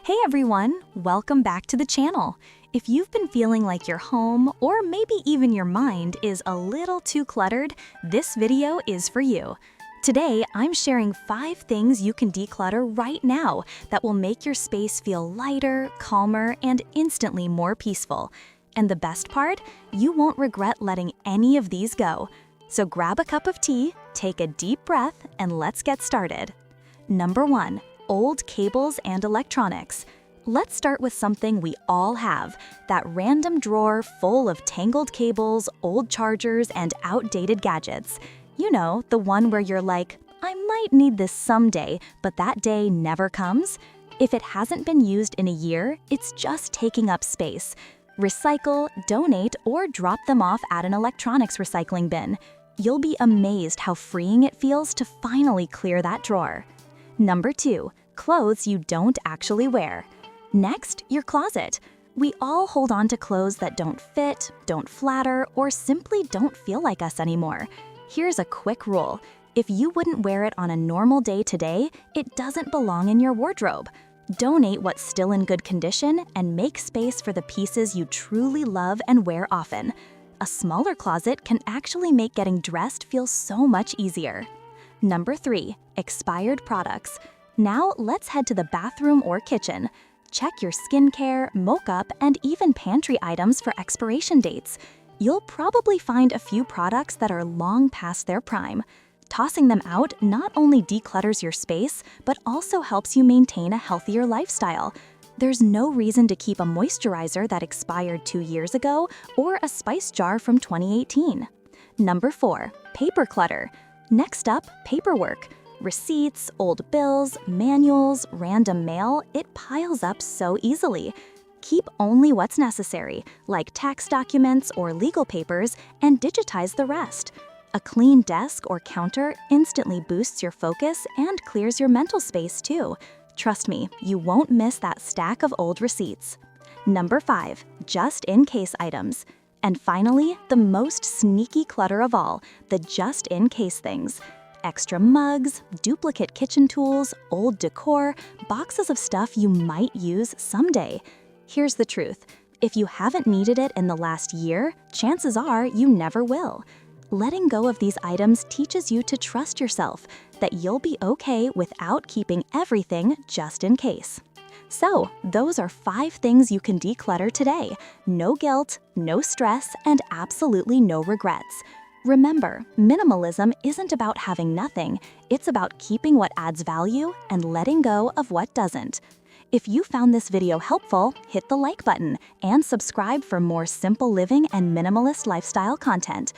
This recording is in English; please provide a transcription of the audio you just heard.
Hey everyone, welcome back to the channel. If you've been feeling like your home, or maybe even your mind, is a little too cluttered, this video is for you. Today, I'm sharing 5 things you can declutter right now that will make your space feel lighter, calmer, and instantly more peaceful. And the best part, you won't regret letting any of these go. So grab a cup of tea, take a deep breath, and let's get started. Number 1. Old cables and electronics. Let's start with something we all have, that random drawer full of tangled cables, old chargers, and outdated gadgets. You know, the one where you're like, I might need this someday, but that day never comes. If it hasn't been used in a year, it's just taking up space. Recycle, donate, or drop them off at an electronics recycling bin. You'll be amazed how freeing it feels to finally clear that drawer. Number 2. Clothes you don't actually wear. Next, your closet. We all hold on to clothes that don't fit, don't flatter, or simply don't feel like us anymore. Here's a quick rule. If you wouldn't wear it on a normal day today, it doesn't belong in your wardrobe. Donate what's still in good condition and make space for the pieces you truly love and wear often. A smaller closet can actually make getting dressed feel so much easier. Number 3. Expired products. Now let's head to the bathroom or kitchen. Check your skincare, mocha, and even pantry items for expiration dates. You'll probably find a few products that are long past their prime. Tossing them out not only declutters your space, but also helps you maintain a healthier lifestyle. There's no reason to keep a moisturizer that expired 2 years ago or a spice jar from 2018. Number 4. Paper clutter. Next up, paperwork. Receipts, old bills, manuals, random mail, it piles up so easily. Keep only what's necessary, like tax documents or legal papers, and digitize the rest. A clean desk or counter instantly boosts your focus and clears your mental space too. Trust me, you won't miss that stack of old receipts. Number 5. Just-in-case items. And finally, the most sneaky clutter of all, the just-in-case things. Extra mugs, duplicate kitchen tools, old decor, boxes of stuff you might use someday. Here's the truth. If you haven't needed it in the last year, chances are you never will. Letting go of these items teaches you to trust yourself, that you'll be okay without keeping everything just in case. So, those are 5 things you can declutter today. No guilt, no stress, and absolutely no regrets. Remember, minimalism isn't about having nothing, it's about keeping what adds value and letting go of what doesn't. If you found this video helpful, hit the like button and subscribe for more simple living and minimalist lifestyle content.